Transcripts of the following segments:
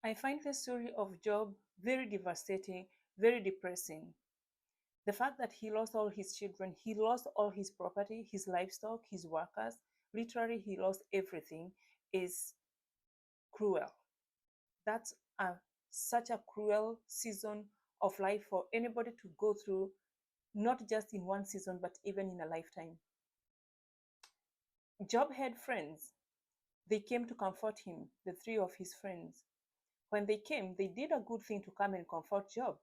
I find the story of Job very devastating, very depressing. The fact that he lost all his children, he lost all his property, his livestock, his workers, literally, he lost everything, is cruel. That's such a cruel season of life for anybody to go through, not just in one season, but even in a lifetime. Job had friends. They came to comfort him, the three of his friends. When they came, they did a good thing to come and comfort Job.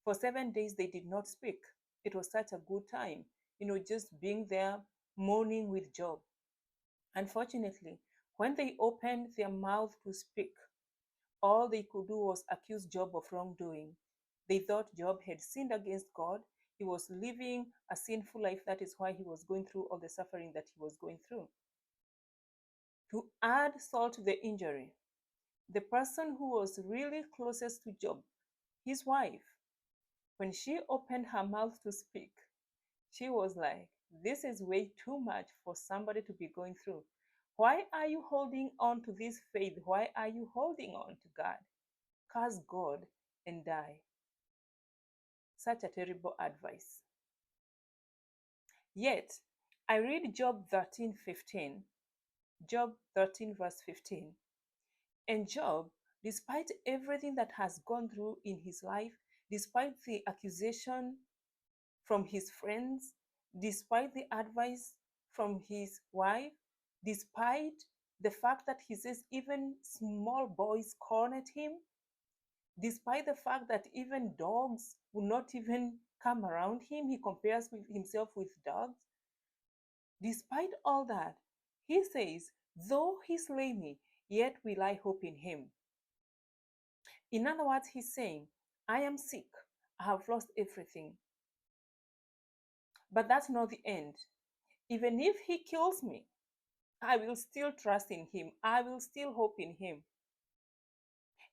For 7 days, they did not speak. It was such a good time, just being there, mourning with Job. Unfortunately, when they opened their mouth to speak, all they could do was accuse Job of wrongdoing. They thought Job had sinned against God. He was living a sinful life. That is why he was going through all the suffering that he was going through. To add salt to the injury, the person who was really closest to Job, his wife, when she opened her mouth to speak, she was like, this is way too much for somebody to be going through. Why are you holding on to this faith? Why are you holding on to God? Curse God and die. Such a terrible advice. Yet, I read Job 13:15, Job 13, verse 15. And Job, despite everything that has gone through in his life, despite the accusation from his friends, despite the advice from his wife, despite the fact that he says even small boys cornered him, despite the fact that even dogs will not even come around him, he compares himself with dogs. Despite all that, he says, though he slay me, yet will I hope in him. In other words, he's saying, I am sick, I have lost everything. But that's not the end. Even if he kills me, I will still trust in him. I will still hope in him.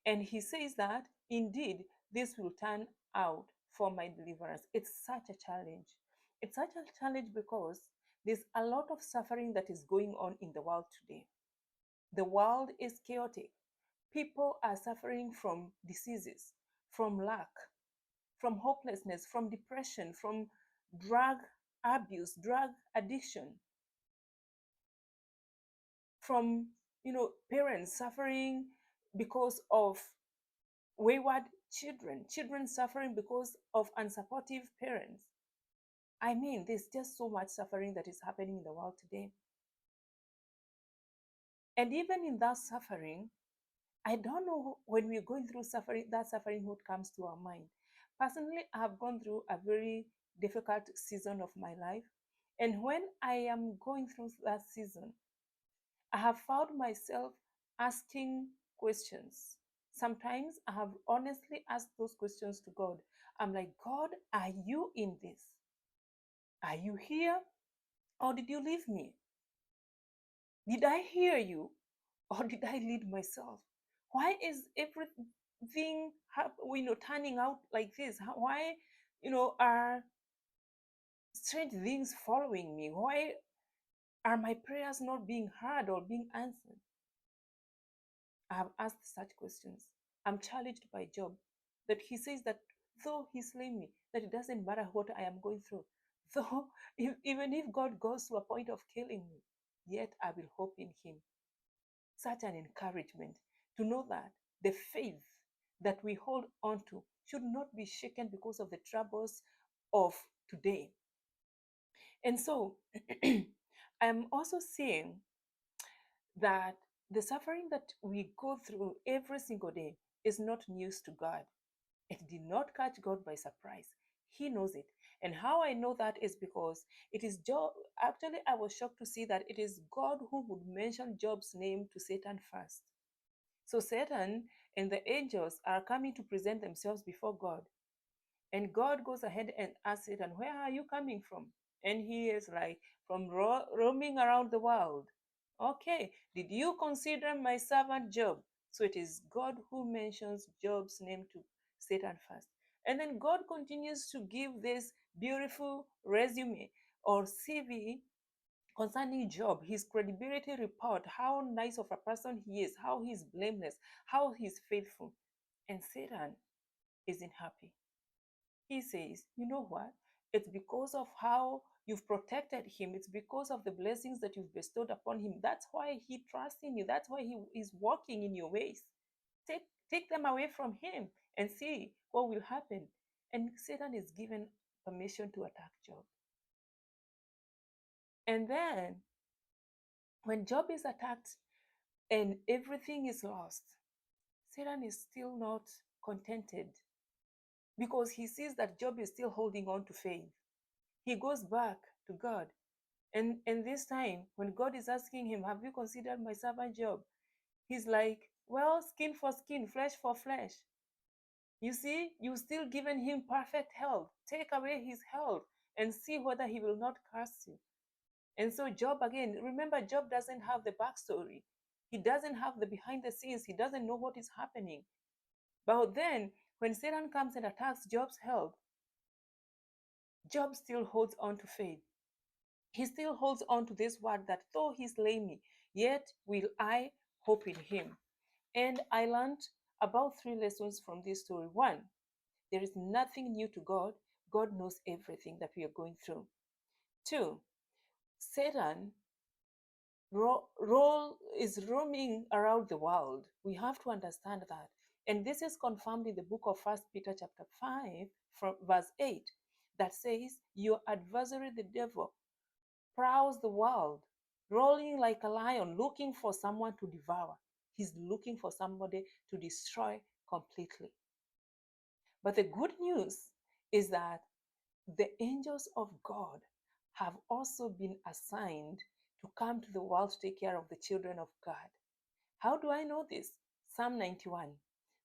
And he says that indeed this will turn out for my deliverance. It's such a challenge. It's such a challenge because there's a lot of suffering that is going on in the world today. The world is chaotic. People are suffering from diseases, from lack, from hopelessness, from depression, from drug abuse, drug addiction, from parents suffering because of wayward children, children suffering because of unsupportive parents. I mean, there's just so much suffering that is happening in the world today. And even in that suffering, I don't know, when we're going through suffering, that suffering, what comes to our mind. Personally, I have gone through a very difficult season of my life. And when I am going through that season, I have found myself asking questions. Sometimes I have honestly asked those questions to God. I'm like, God, are you in this? Are you here? Or did you leave me? Did I hear you? Or did I lead myself? Why is everything turning out like this? Why are strange things following me? Why are my prayers not being heard or being answered? I have asked such questions. I'm challenged by Job that he says that though he slay me, that it doesn't matter what I am going through. Though, even if God goes to a point of killing me, yet I will hope in him. Such an encouragement to know that the faith that we hold on to should not be shaken because of the troubles of today. And so I'm also seeing that the suffering that we go through every single day is not news to God. It did not catch God by surprise. He knows it. And how I know that is because it is Job. Actually, I was shocked to see that it is God who would mention Job's name to Satan first. So Satan and the angels are coming to present themselves before God. And God goes ahead and asks Satan, where are you coming from? And he is like, from roaming around the world. Okay, did you consider my servant Job? So it is God who mentions Job's name to Satan first. And then God continues to give this beautiful resume or CV concerning Job, his credibility report, how nice of a person he is, how he's blameless, how he's faithful. And Satan isn't happy. He says, you know what? It's because of how you've protected him. It's because of the blessings that you've bestowed upon him. That's why he trusts in you. That's why he is walking in your ways. Take them away from him and see what will happen. And Satan is given permission to attack Job. And then when Job is attacked and everything is lost, Satan is still not contented because he sees that Job is still holding on to faith. He goes back to God. And this time, when God is asking him, have you considered my servant Job? He's like, well, skin for skin, flesh for flesh. You see, you've still given him perfect health. Take away his health and see whether he will not curse you. And so Job, again, remember, Job doesn't have the backstory. He doesn't have the behind the scenes. He doesn't know what is happening. But then, when Satan comes and attacks Job's health, Job still holds on to faith. He still holds on to this word that though he slay me, yet will I hope in him. And I learned about 3 lessons from this story. 1, there is nothing new to God. God knows everything that we are going through. 2, Satan is roaming around the world. We have to understand that. And this is confirmed in the book of 1 Peter chapter 5, from verse 8, that says, your adversary, the devil, prowls the world, rolling like a lion, looking for someone to devour. He's looking for somebody to destroy completely. But the good news is that the angels of God have also been assigned to come to the world to take care of the children of God. How do I know this? Psalm 91.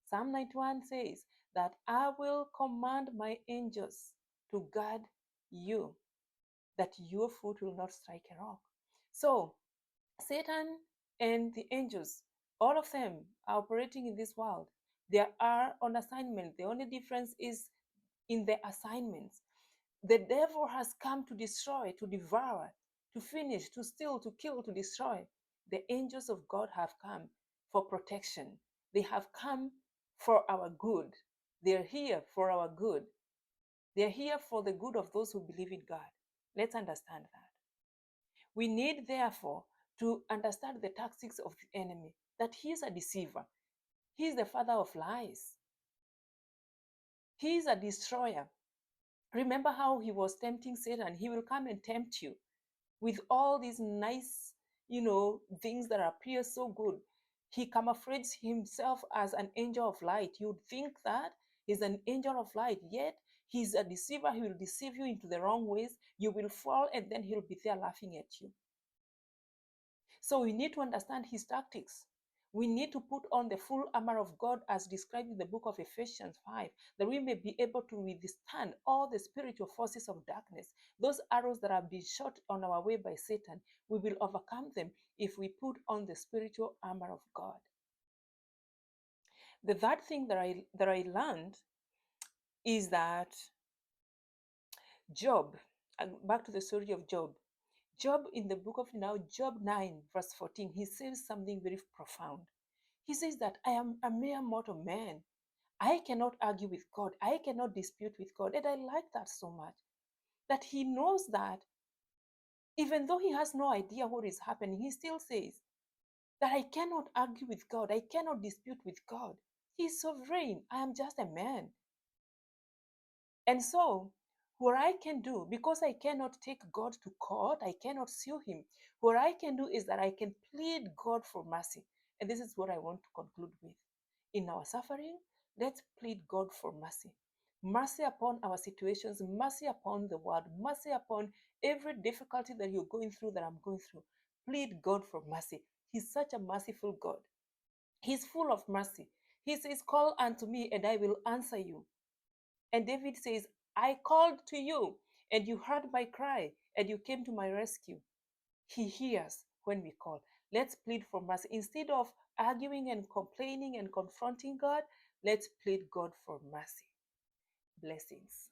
Psalm 91 says that I will command my angels to guard you, that your foot will not strike a rock. So, Satan and the angels, all of them are operating in this world. They are on assignment. The only difference is in the assignments. The devil has come to destroy, to devour, to finish, to steal, to kill, to destroy. The angels of God have come for protection. They have come for our good. They're here for our good. They're here for the good of those who believe in God. Let's understand that. We need, therefore, to understand the tactics of the enemy, that he is a deceiver. He is the father of lies. He is a destroyer. Remember how he was tempting Satan. He will come and tempt you with all these nice, things that appear so good. He camouflages himself as an angel of light. You'd think that he's an angel of light, yet he's a deceiver. He will deceive you into the wrong ways. You will fall, and then he'll be there laughing at you. So we need to understand his tactics. We need to put on the full armor of God as described in the book of Ephesians 5, that we may be able to withstand all the spiritual forces of darkness. Those arrows that have been shot on our way by Satan, we will overcome them if we put on the spiritual armor of God. The third thing that I learned is that Job, and back to the story of Job, in the book of Job 9, verse 14, he says something very profound. He says that I am a mere mortal man. I cannot argue with God. I cannot dispute with God. And I like that so much. That he knows that even though he has no idea what is happening, he still says that I cannot argue with God. I cannot dispute with God. He is sovereign. I am just a man. And so, what I can do, because I cannot take God to court, I cannot sue him. What I can do is that I can plead God for mercy. And this is what I want to conclude with. In our suffering, let's plead God for mercy. Mercy upon our situations, mercy upon the world, mercy upon every difficulty that you're going through, that I'm going through. Plead God for mercy. He's such a merciful God. He's full of mercy. He says, call unto me and I will answer you. And David says, I called to you and you heard my cry and you came to my rescue. He hears when we call. Let's plead for mercy. Instead of arguing and complaining and confronting God, let's plead God for mercy. Blessings.